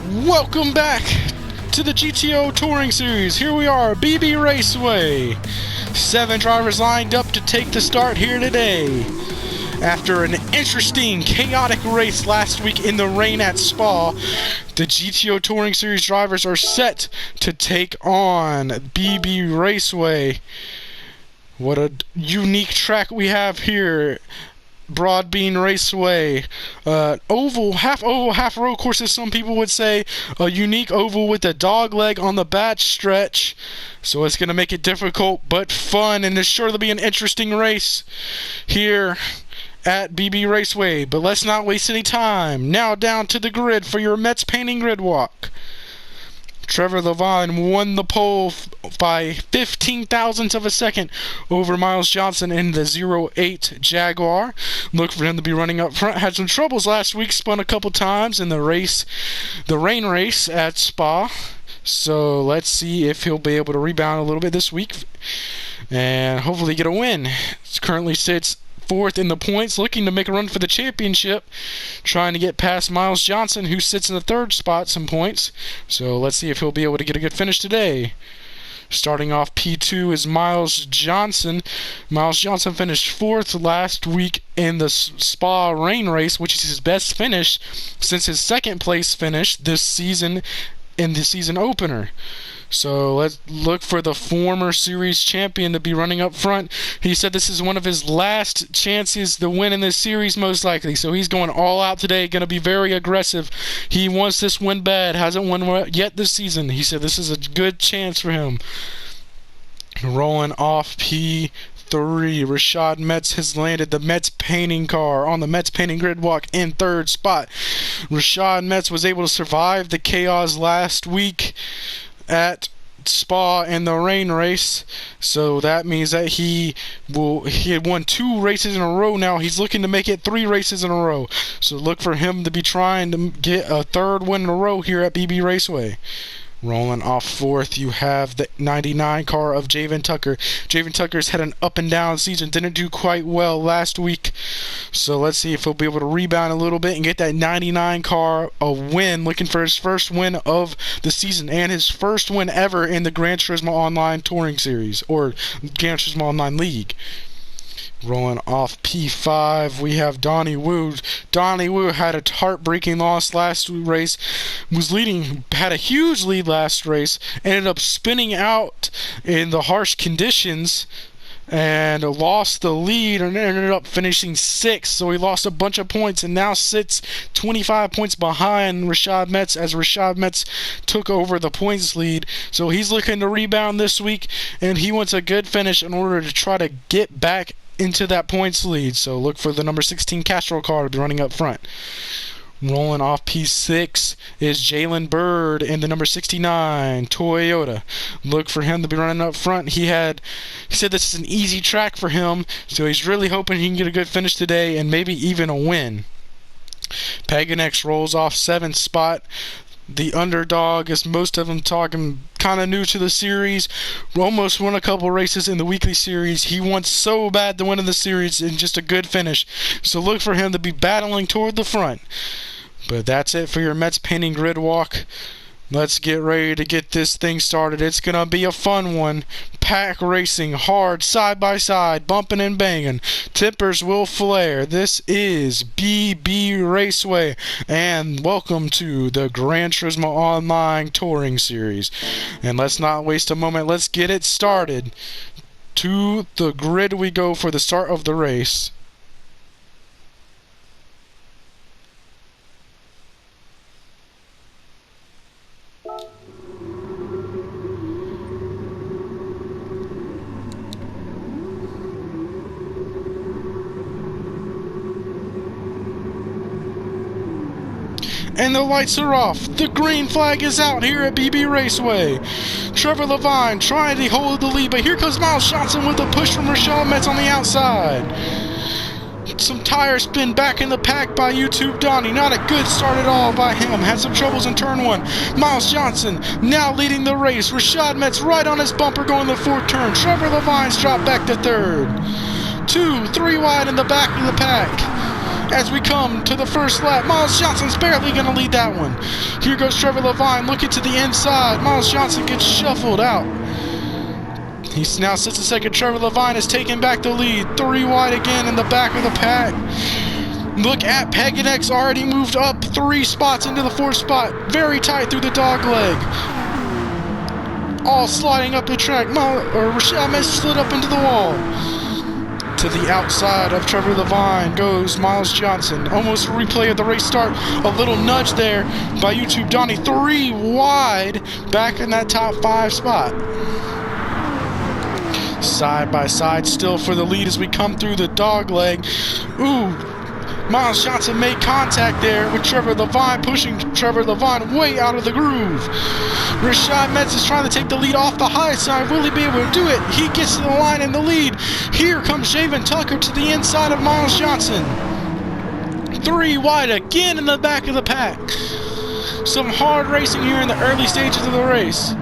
Welcome back to the GTO Touring Series. Here we are, BB Raceway. 7 drivers lined up to take the start here today. After an interesting, chaotic race last week in the rain at Spa, the GTO Touring Series drivers are set to take on BB Raceway. What a unique track we have here. Broadbean Raceway, oval, half road course, as some people would say. A unique oval with a dog leg on the back stretch, so it's going to make it difficult but fun, and there's sure to be an interesting race here at BB Raceway. But let's not waste any time. Now down to the grid for your Mets painting grid walk. Trevor Levine won the pole by 15 thousandths of a second over Miles Johnson in the 08 Jaguar. Look for him to be running up front. Had some troubles last week, spun a couple times in the rain race at Spa. So let's see if he'll be able to rebound a little bit this week and hopefully get a win. It currently sits 4th in the points, looking to make a run for the championship, trying to get past Miles Johnson, who sits in the 3rd spot, some points. So let's see if he'll be able to get a good finish today. Starting off P2 is Miles Johnson. Miles Johnson finished 4th last week in the Spa rain race, which is his best finish since his 2nd place finish this season in the season opener. So let's look for the former series champion to be running up front. He said this is one of his last chances to win in this series, most likely. So he's going all out today, going to be very aggressive. He wants this win bad, hasn't won yet this season. He said this is a good chance for him. Rolling off P3, Rashad Metz has landed the Mets painting car on the Mets painting grid walk in 3rd spot. Rashad Metz was able to survive the chaos last week at Spa in the rain race, so that means that he had won 2 races in a row. Now he's looking to make it 3 races in a row, so look for him to be trying to get a 3rd win in a row here at BB Raceway. Rolling off 4th, you have the 99 car of Javen Tucker. Javen Tucker's had an up and down season, didn't do quite well last week. So let's see if he'll be able to rebound a little bit and get that 99 car a win. Looking for his first win of the season and his first win ever in the Gran Turismo Online Touring Series, or Gran Turismo Online League. Rolling off P5, we have Donnie Wu. Donnie Wu had a heartbreaking loss last race, had a huge lead last race, ended up spinning out in the harsh conditions and lost the lead and ended up finishing 6th. So he lost a bunch of points and now sits 25 points behind Rashad Metz as Rashad Metz took over the points lead. So he's looking to rebound this week, and he wants a good finish in order to try to get back into that points lead. So look for the number 16 Castro car to be running up front. Rolling off P6 is Jalen Bird in the number 69 Toyota. Look for him to be running up front. He said this is an easy track for him, so he's really hoping he can get a good finish today and maybe even a win. Paganex rolls off 7th spot. The underdog, as most of them talking, kind of new to the series. Almost won a couple races in the weekly series. He wants so bad to win in the series and just a good finish. So look for him to be battling toward the front. But that's it for your Mets painting grid walk. Let's get ready to get this thing started. It's going to be a fun one. Pack racing, hard, side by side, bumping and banging. Tippers will flare. This is BB Raceway, and welcome to the Gran Turismo Online Touring Series. And let's not waste a moment. Let's get it started. To the grid we go for the start of the race. And the lights are off. The green flag is out here at BB Raceway. Trevor Levine trying to hold the lead, but here comes Miles Johnson with a push from Rashad Metz on the outside. Some tire spin back in the pack by YouTube Donnie. Not a good start at all by him. Had some troubles in turn 1. Miles Johnson now leading the race. Rashad Metz right on his bumper going the 4th turn. Trevor Levine's dropped back to 3rd. 2, 3 wide in the back of the pack. as we come to the first lap. Miles Johnson's barely going to lead that one. Here goes Trevor Levine looking to the inside. Miles Johnson gets shuffled out. He now sits in second. Trevor Levine is taking back the lead. 3 wide again in the back of the pack. Look at Peganex, already moved up 3 spots into the 4th spot. Very tight through the dog leg. All sliding up the track. Rashad Metz slid up into the wall. To the outside of Trevor Levine goes Miles Johnson. Almost a replay of the race start. A little nudge there by YouTube Donnie. 3 wide back in that top 5 spot. Side by side still for the lead as we come through the dog leg. Ooh, Miles Johnson made contact there with Trevor Levine, pushing Trevor Levine way out of the groove. Rashad Metz is trying to take the lead off the high side. Will he be able to do it? He gets to the line in the lead. Here comes Javen Tucker to the inside of Miles Johnson. 3 wide again in the back of the pack. Some hard racing here in the early stages of the race.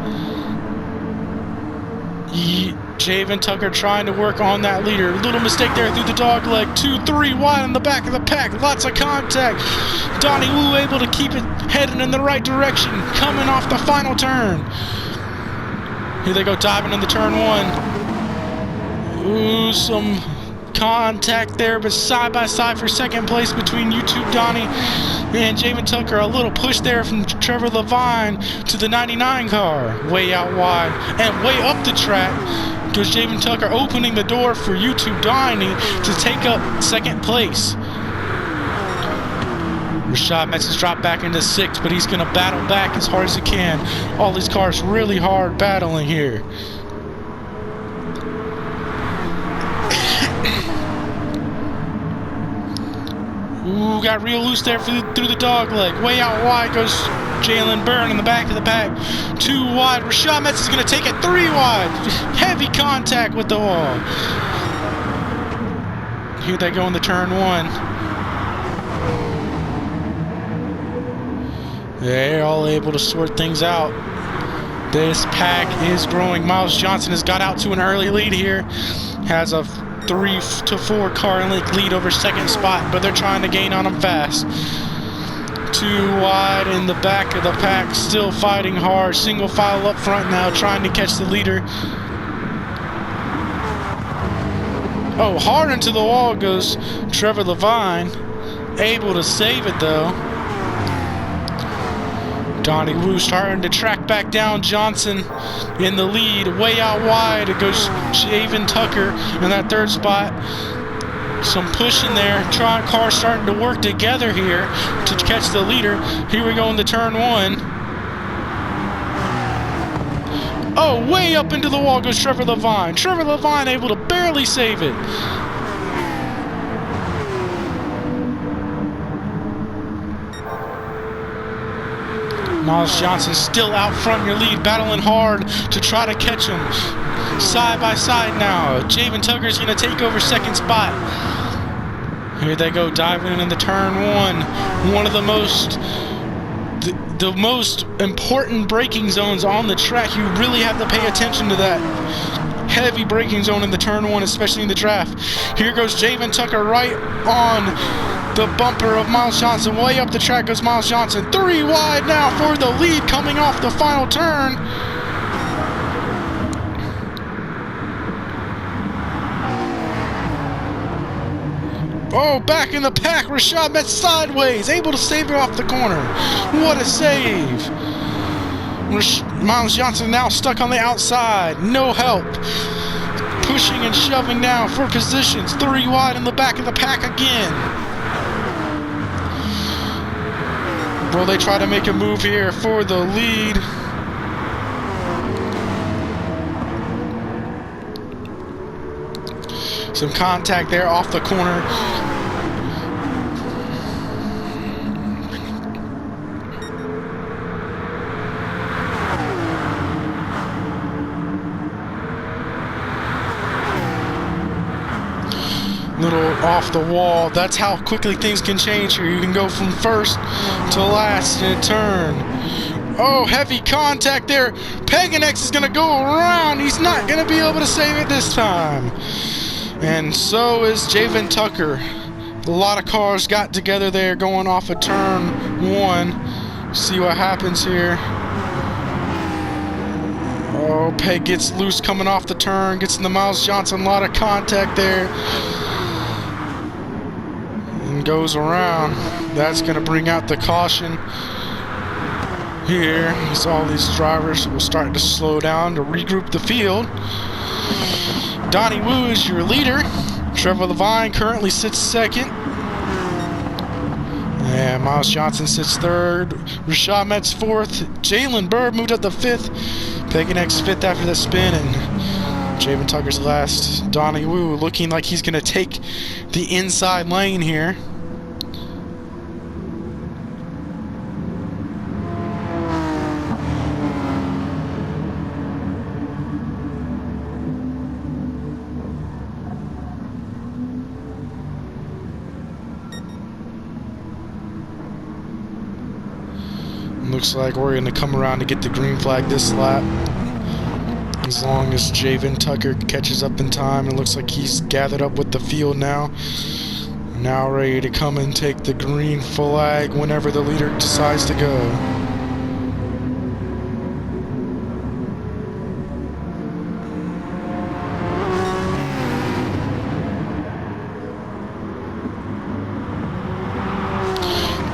Javen Tucker trying to work on that leader. Little mistake there through the dog leg. 2-3 wide in the back of the pack. Lots of contact. Donnie Wu able to keep it heading in the right direction. Coming off the final turn. Here they go diving into turn 1. Ooh, some contact there, but side by side for second place between YouTube Donnie and Javen Tucker. A little push there from Trevor Levine to the 99 car. Way out wide and way up the track goes Javen Tucker, opening the door for YouTube Donnie to take up second place. Rashad Metz has dropped back into 6th, but he's going to battle back as hard as he can. All these cars really hard battling here. Ooh, got real loose there through the dog leg. Way out wide goes Jalen Byrne in the back of the pack. 2 wide. Rashad Metz is going to take it 3 wide. Heavy contact with the wall. Here they go into turn 1. They're all able to sort things out. This pack is growing. Miles Johnson has got out to an early lead here. Has a 3 to 4 car length lead over second spot, but they're trying to gain on him fast. 2 wide in the back of the pack, still fighting hard. Single file up front now, trying to catch the leader. Oh, hard into the wall goes Trevor Levine. Able to save it though. Donnie Wu starting to track back down. Johnson in the lead. Way out wide it goes Javen Tucker in that 3rd spot. Some pushing there. Cars starting to work together here to catch the leader. Here we go into turn 1. Oh, way up into the wall goes Trevor Levine. Trevor Levine able to barely save it. Miles Johnson still out front in your lead, battling hard to try to catch him. Side by side now. Javen Tucker is going to take over second spot. Here they go, diving into turn 1. One of the most important braking zones on the track. You really have to pay attention to that heavy braking zone in the turn 1, especially in the draft. Here goes Javen Tucker right on the bumper of Miles Johnson. Way up the track goes Miles Johnson. 3 wide now for the lead coming off the final turn. Oh, back in the pack. Rashad Metz sideways. Able to save it off the corner. What a save. Miles Johnson now stuck on the outside. No help. Pushing and shoving now for positions. 3 wide in the back of the pack again. Will they try to make a move here for the lead? Some contact there off the corner. Little off the wall. That's how quickly things can change here. You can go from first to last in a turn. Oh, heavy contact there. Peganex is going to go around. He's not going to be able to save it this time. And so is Javen Tucker. A lot of cars got together there going off of turn 1. See what happens here. Oh, Peg gets loose coming off the turn, gets in the Miles Johnson, a lot of contact there. And goes around. That's going to bring out the caution here, as all these drivers will start to slow down to regroup the field. Donnie Wu is your leader. Trevor Levine currently sits second. And Miles Johnson sits third. Rashad Metz fourth. Jalen Bird moved up to fifth. Peganex fifth after the spin. And Javen Tucker's last. Donnie Wu looking like he's going to take the inside lane here. Looks like we're going to come around to get the green flag this lap. As long as Javen Tucker catches up in time. It looks like he's gathered up with the field now. Now ready to come and take the green flag whenever the leader decides to go.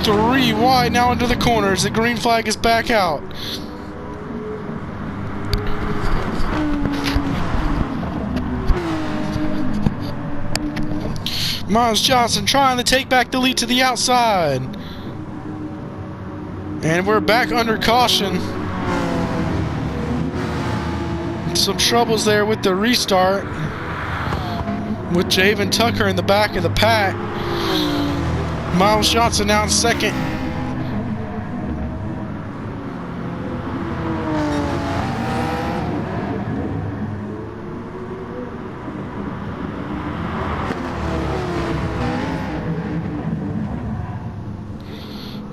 3 wide now into the corners. The green flag is back out. Miles Johnson trying to take back the lead to the outside. And we're back under caution. Some troubles there with the restart. With Javen Tucker in the back of the pack. Miles Johnson now in second.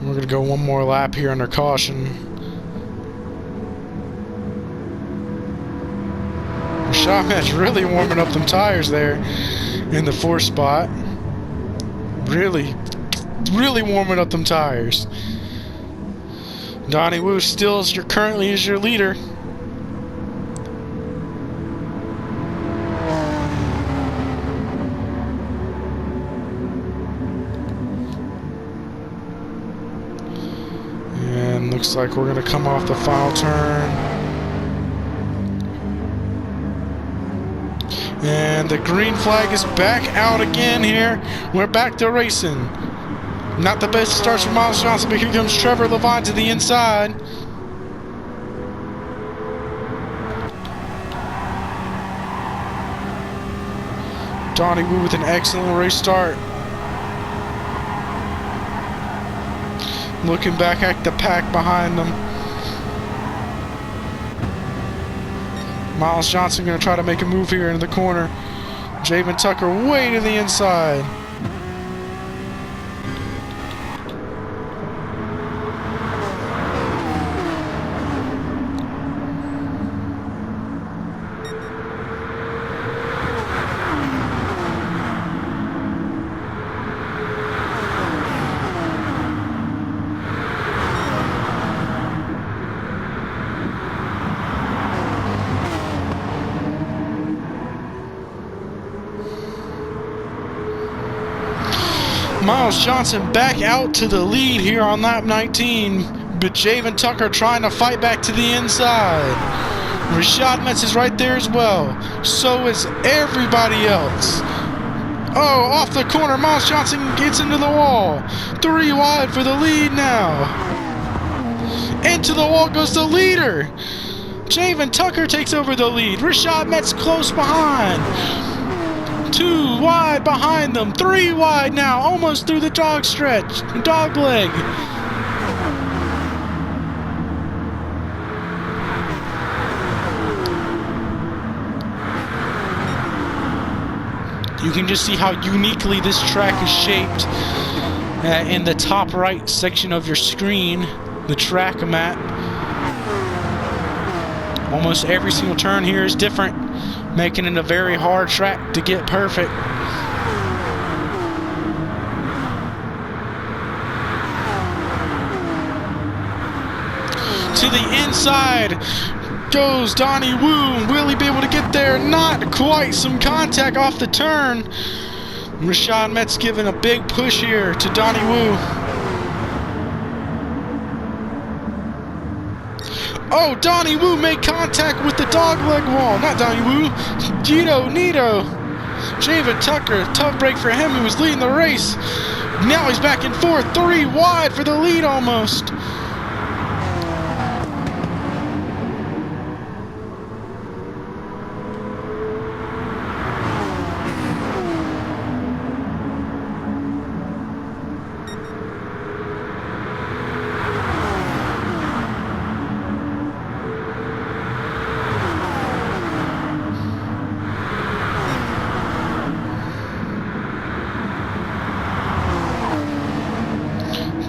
We're going to go one more lap here under caution. Shotman's really warming up them tires there in the 4th spot. Really warming up them tires. Donnie Wu still is currently is your leader. And looks like we're going to come off the final turn. And the green flag is back out again here. We're back to racing. Not the best starts for Miles Johnson, but here comes Trevor Levine to the inside. Donnie Wu with an excellent race start. Looking back at the pack behind them. Miles Johnson going to try to make a move here into the corner. Javen Tucker way to the inside. Miles Johnson back out to the lead here on lap 19, but Javen Tucker trying to fight back to the inside. Rashad Metz is right there as well. So is everybody else. Oh, off the corner, Miles Johnson gets into the wall. 3 wide for the lead now. Into the wall goes the leader. Javen Tucker takes over the lead. Rashad Metz close behind. 2 wide behind them. 3 wide now. Almost through the dog stretch. Dog leg. You can just see how uniquely this track is shaped in the top right section of your screen. The track map. Almost every single turn here is different, making it a very hard track to get perfect. to the inside goes Donnie Wu. Will he be able to get there? Not quite. Some contact off the turn. Rashad Metz giving a big push here to Donnie Wu. Oh, Donnie Wu made contact with the dogleg wall. Not Donnie Wu. GTO Nito. Javen Tucker. Tough break for him. He was leading the race. Now he's back and forth. 3 wide for the lead almost.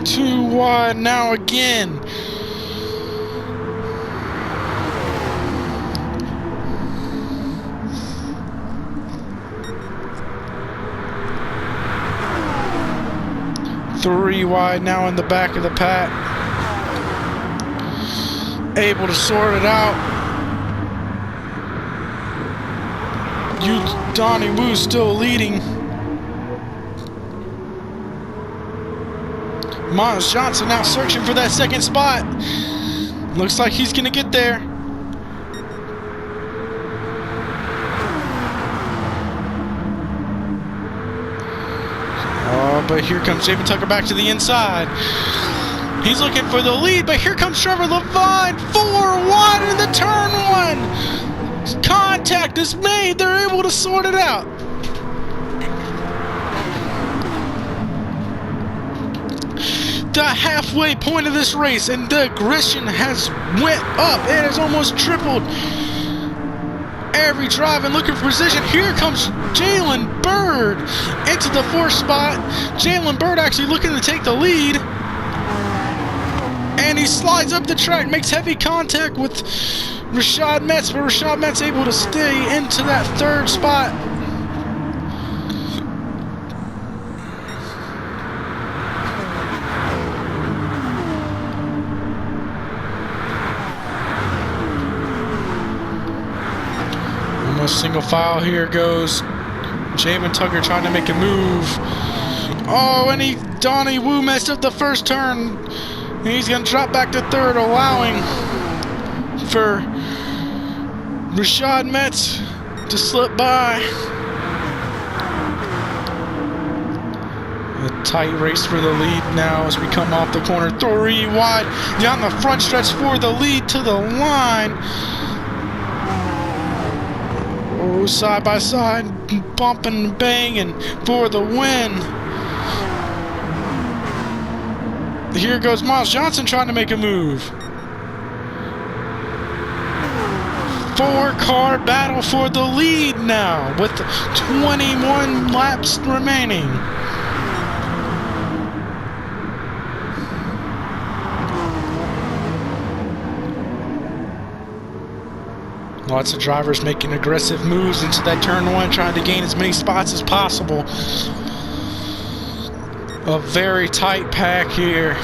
Too wide now again. Three wide now in the back of the pack. Able to sort it out. Donnie Wu still leading. Miles Johnson now searching for that second spot. Looks like he's gonna get there. Oh, but here comes Javen Tucker back to the inside. He's looking for the lead, but here comes Trevor Levine. 4 wide in the turn 1. Contact is made. They're able to sort it out. The halfway point of this race, and the aggression has went up. It has almost tripled. Every drive and looking for position. Here comes Jalen Bird into the 4th spot. Jalen Bird actually looking to take the lead. And he slides up the track, makes heavy contact with Rashad Metz, but Rashad Metz able to stay into that 3rd spot. Single file. Here goes Javen Tucker trying to make a move. Oh, and Donnie Wu messed up the first turn. And he's going to drop back to 3rd, allowing for Rashad Metz to slip by. A tight race for the lead now as we come off the corner. 3 wide down the front stretch for the lead to the line. Oh, side by side, bumping and banging for the win. Here goes Miles Johnson trying to make a move. 4-car battle for the lead now with 21 laps remaining. Lots of drivers making aggressive moves into that turn 1, trying to gain as many spots as possible. A very tight pack here.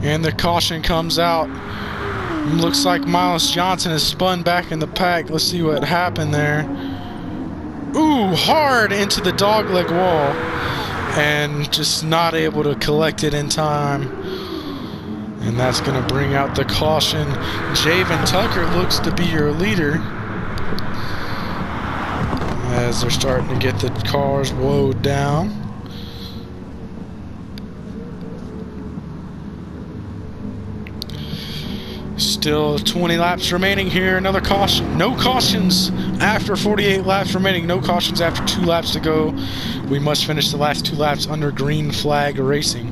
And the caution comes out. Looks like Miles Johnson is spun back in the pack. Let's see what happened there. Ooh, hard into the dogleg wall. And just not able to collect it in time. And that's going to bring out the caution. Javen Tucker looks to be your leader. As they're starting to get the cars woed down. Still 20 laps remaining here. Another caution. No cautions after 48 laps remaining. No cautions after 2 laps to go. We must finish the last 2 laps under green flag racing.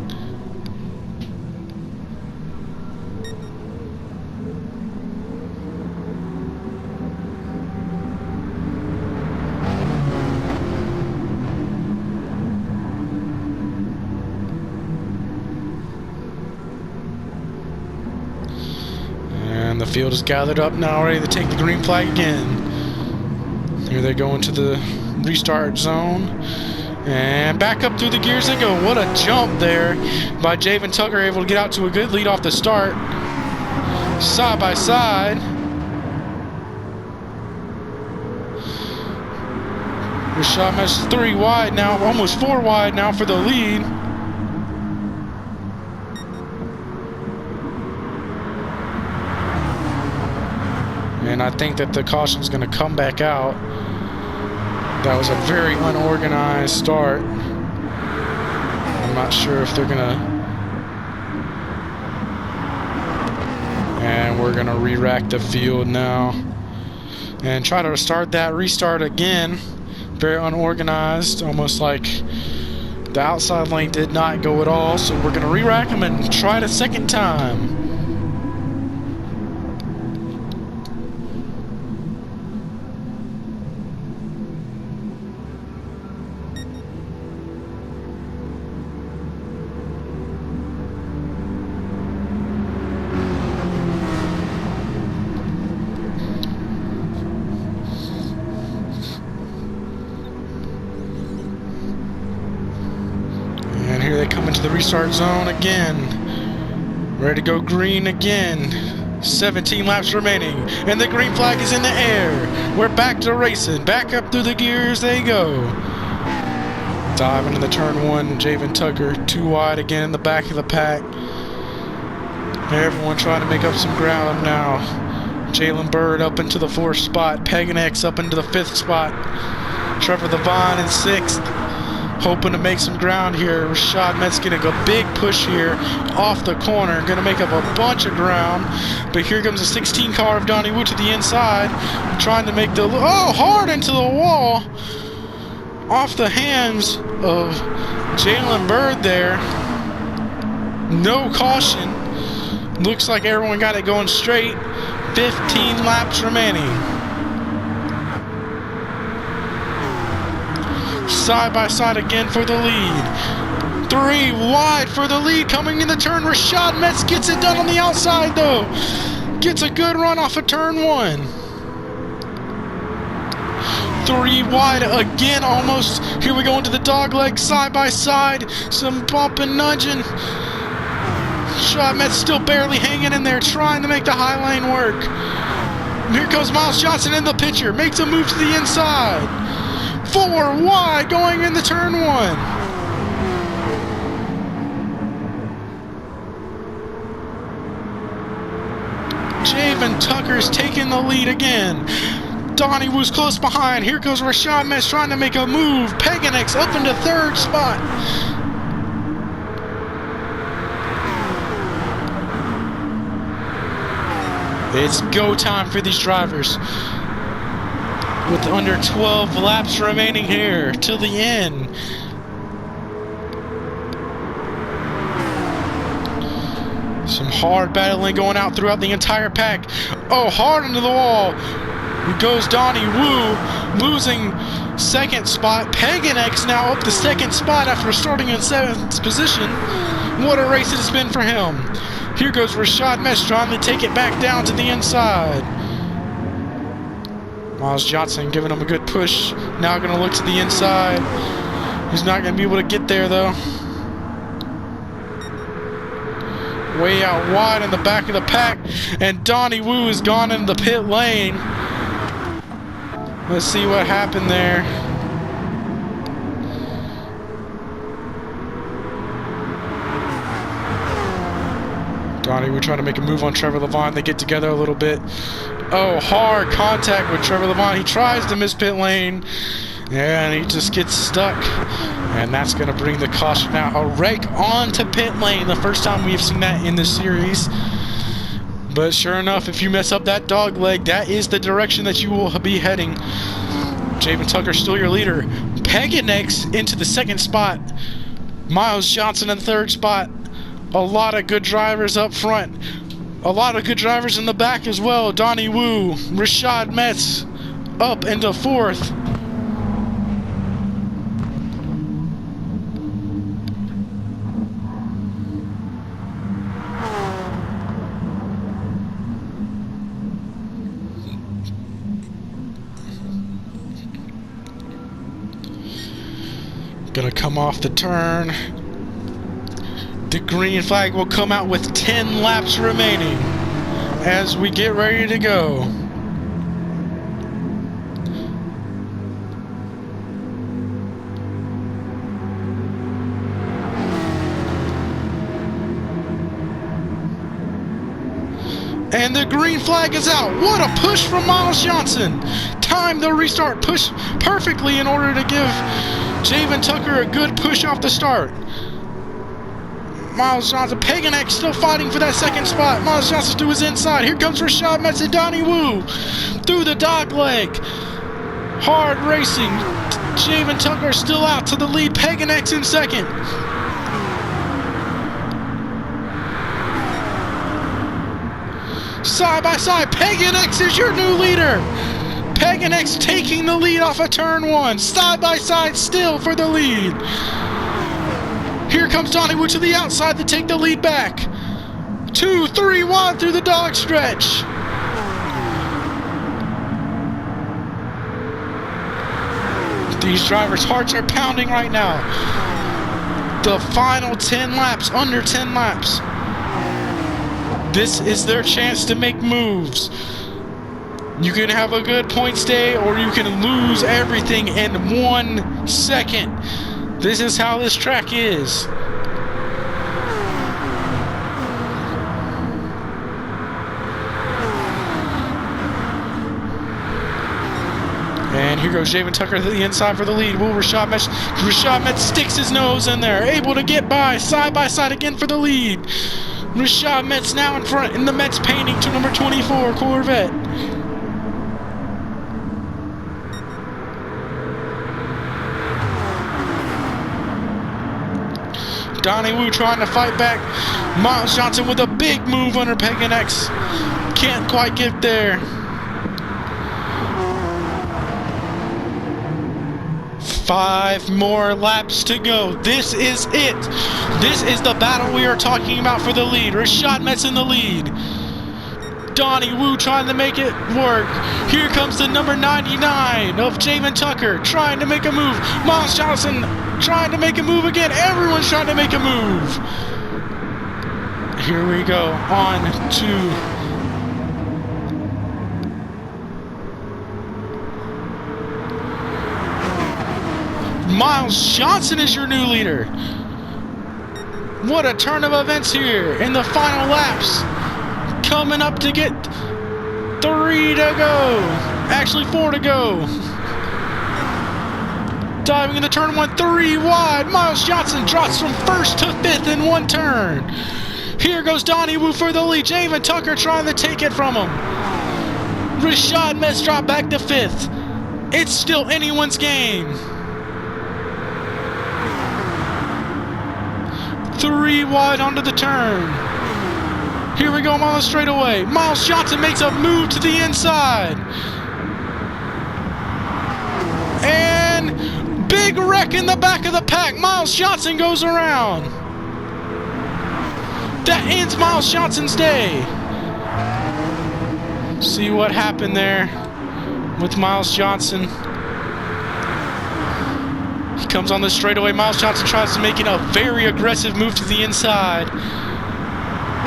field is gathered up now, ready to take the green flag again. Here they go into the restart zone. And back up through the gears they go. What a jump there by Javen Tucker, able to get out to a good lead off the start. Side by side. Rashad Metz 3 wide now, almost 4 wide now for the lead. And I think that the caution is going to come back out. That was a very unorganized start. I'm not sure if they're going to... And we're going to re-rack the field now. And try to restart again. Very unorganized, almost like the outside lane did not go at all. So we're going to re-rack them and try it a second time. Here they come into the restart zone again. Ready to go green again. 17 laps remaining. And the green flag is in the air. We're back to racing. Back up through the gears they go. Dive into the turn one. Javen Tucker 2 wide again in the back of the pack. Everyone trying to make up some ground now. Jalen Bird up into the 4th spot. Pagan X up into the 5th spot. Trevor Levine in 6th. Hoping to make some ground here. Rashad Metz getting a big push here off the corner. Going to make up a bunch of ground. But here comes a 16 car of Donnie Wu to the inside. Trying to make the... Oh, hard into the wall. Off the hands of Jalen Bird there. No caution. Looks like everyone got it going straight. 15 laps remaining. Side by side again for the lead. 3 wide for the lead coming in the turn. Rashad Metz gets it done on the outside though. Gets a good run off of turn 1. 3 wide again almost. Here we go into the dog leg side by side. Some bump and nudging. Rashad Metz still barely hanging in there trying to make the high lane work. Here goes Miles Johnson in the picture. Makes a move to the inside. 4 wide going into turn 1. Javen Tucker's taking the lead again. Donnie Wu's close behind. Here goes Rashad Metz trying to make a move. Pagan X up into 3rd spot. It's go time for these drivers. With under 12 laps remaining here till the end. Some hard battling going out throughout the entire pack. Oh, hard into the wall. Here goes Donnie Wu, losing 2nd spot. Pagan X now up to 2nd spot after starting in 7th position. What a race it has been for him. Here goes Rashad Metz trying to take it back down to the inside. Miles Johnson giving him a good push. Now going to look to the inside. He's not going to be able to get there though. Way out wide in the back of the pack. And Donnie Wu has gone into the pit lane. Let's see what happened there. Donnie Wu trying to make a move on Trevor Levine. They get together a little bit. Oh, hard contact with Trevor Levine. He tries to miss pit lane. And he just gets stuck. And that's going to bring the caution out. A rake onto pit lane. The first time we've seen that in this series. But sure enough, if you mess up that dog leg, that is the direction that you will be heading. Javen Tucker still your leader. Pagan X into the 2nd spot. Miles Johnson in the 3rd spot. A lot of good drivers up front. A lot of good drivers in the back as well. Donnie Wu, Rashad Metz up into 4th. Gonna come off the turn. The green flag will come out with 10 laps remaining as we get ready to go. And the green flag is out. What a push from Miles Johnson. Timed the restart push perfectly in order to give Javen Tucker a good push off the start. Miles Johnson, Pagan X still fighting for that second spot. Miles Johnson to his inside. Here comes Rashad Metz and Donnie Wu through the dog leg. Hard racing. Javen Tucker still out to the lead. Pagan X in second. Side by side, Pagan X is your new leader. Pagan X taking the lead off of turn 1. Side by side still for the lead. Here comes Donnie Wu to the outside to take the lead back. 2, 3 wide through the dog stretch. These drivers' hearts are pounding right now. The final 10 laps, under 10 laps. This is their chance to make moves. You can have a good points day, or you can lose everything in 1 second. This is how this track is. And here goes Javen Tucker to the inside for the lead. Will Rashad Metz? Rashad Metz sticks his nose in there, able to get by side again for the lead. Rashad Metz now in front in the Metz painting to number 24 Corvette. Donnie Wu trying to fight back. Miles Johnson with a big move under Pagan X. Can't quite get there. 5 more laps to go. This is it. This is the battle we are talking about for the lead. Rashad Metz in the lead. Donnie Wu trying to make it work. Here comes the number 99 of Javen Tucker trying to make a move. Miles Johnson trying to make a move again. Everyone's trying to make a move. Here we go. On to Miles Johnson is your new leader. What a turn of events here in the final laps. Coming up to get 3 to go. Actually 4 to go. Diving into turn 1, 3 wide. Miles Johnson drops from 1st to 5th in 1 turn. Here goes Donnie Wu for the lead. Javen Tucker trying to take it from him. Rashad Metz dropped back to 5th. It's still anyone's game. 3 wide onto the turn. Here we go on the straightaway. Miles Johnson makes a move to the inside. And big wreck in the back of the pack. Miles Johnson goes around. That ends Miles Johnson's day. See what happened there with Miles Johnson. He comes on the straightaway. Miles Johnson tries to make it a very aggressive move to the inside.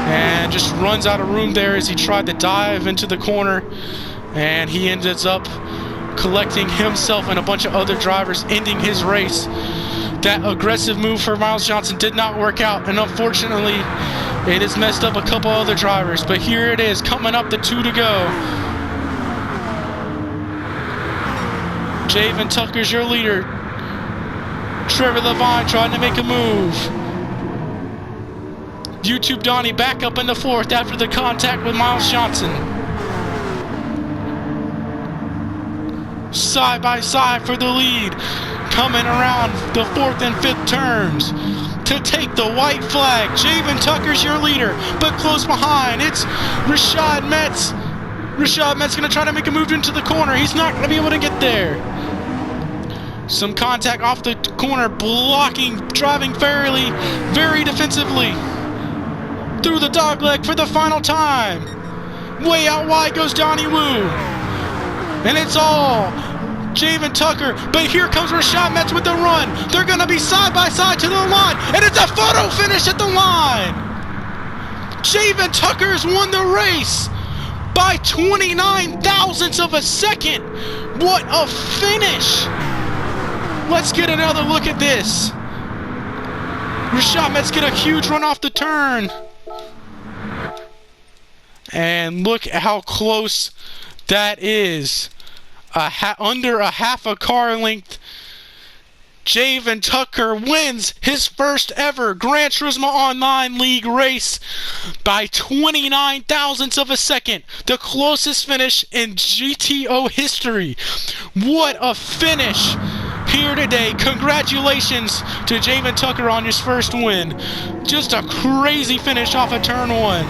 And just runs out of room there as he tried to dive into the corner. And he ends up collecting himself and a bunch of other drivers, ending his race. That aggressive move for Miles Johnson did not work out. And unfortunately, it has messed up a couple other drivers. But here it is, coming up to 2 to go. Javen Tucker's your leader. Trevor Levine trying to make a move. YouTube Donnie back up in the 4th after the contact with Miles Johnson. Side by side for the lead. Coming around the 4th and 5th turns to take the white flag. Javen Tucker's your leader, but close behind, it's Rashad Metz. Rashad Metz going to try to make a move into the corner. He's not going to be able to get there. Some contact off the corner, blocking, driving very defensively. Through the dogleg for the final time. Way out wide goes Donnie Wu. And it's all Javen Tucker, but here comes Rashad Metz with the run. They're going to be side by side to the line, and it's a photo finish at the line. Javen Tucker's won the race by 29 thousandths of a second. What a finish. Let's get another look at this. Rashad Metz get a huge run off the turn. And look at how close that is. Under a half a car length. Javen Tucker wins his first ever Gran Turismo Online League race by 29 thousandths of a second. The closest finish in GTO history. What a finish here today. Congratulations to Javen Tucker on his first win. Just a crazy finish off of turn 1.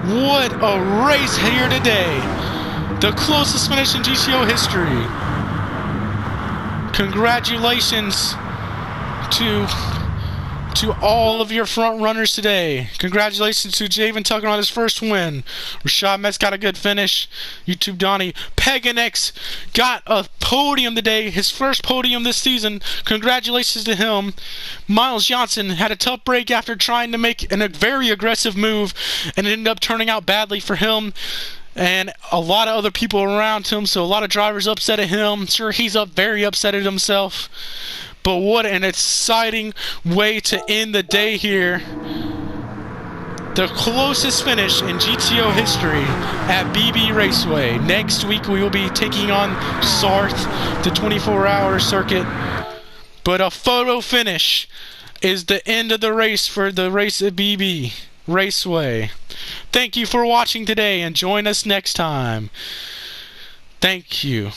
What a race here today. The closest finish in GTO history. Congratulations to all of your front runners today. Congratulations to Javen Tucker on his first win. Rashad Metz got a good finish. YouTube Donnie. Peganex got a podium today. His first podium this season. Congratulations to him. Miles Johnson had a tough break after trying to make a very aggressive move, and it ended up turning out badly for him and a lot of other people around him, so a lot of drivers upset at him. Sure, he's very upset at himself. But what an exciting way to end the day here. The closest finish in GTO history at BB Raceway. Next week we will be taking on Sarth, the 24-hour circuit. But a photo finish is the end of the race for the race at BB Raceway. Thank you for watching today, and join us next time. Thank you.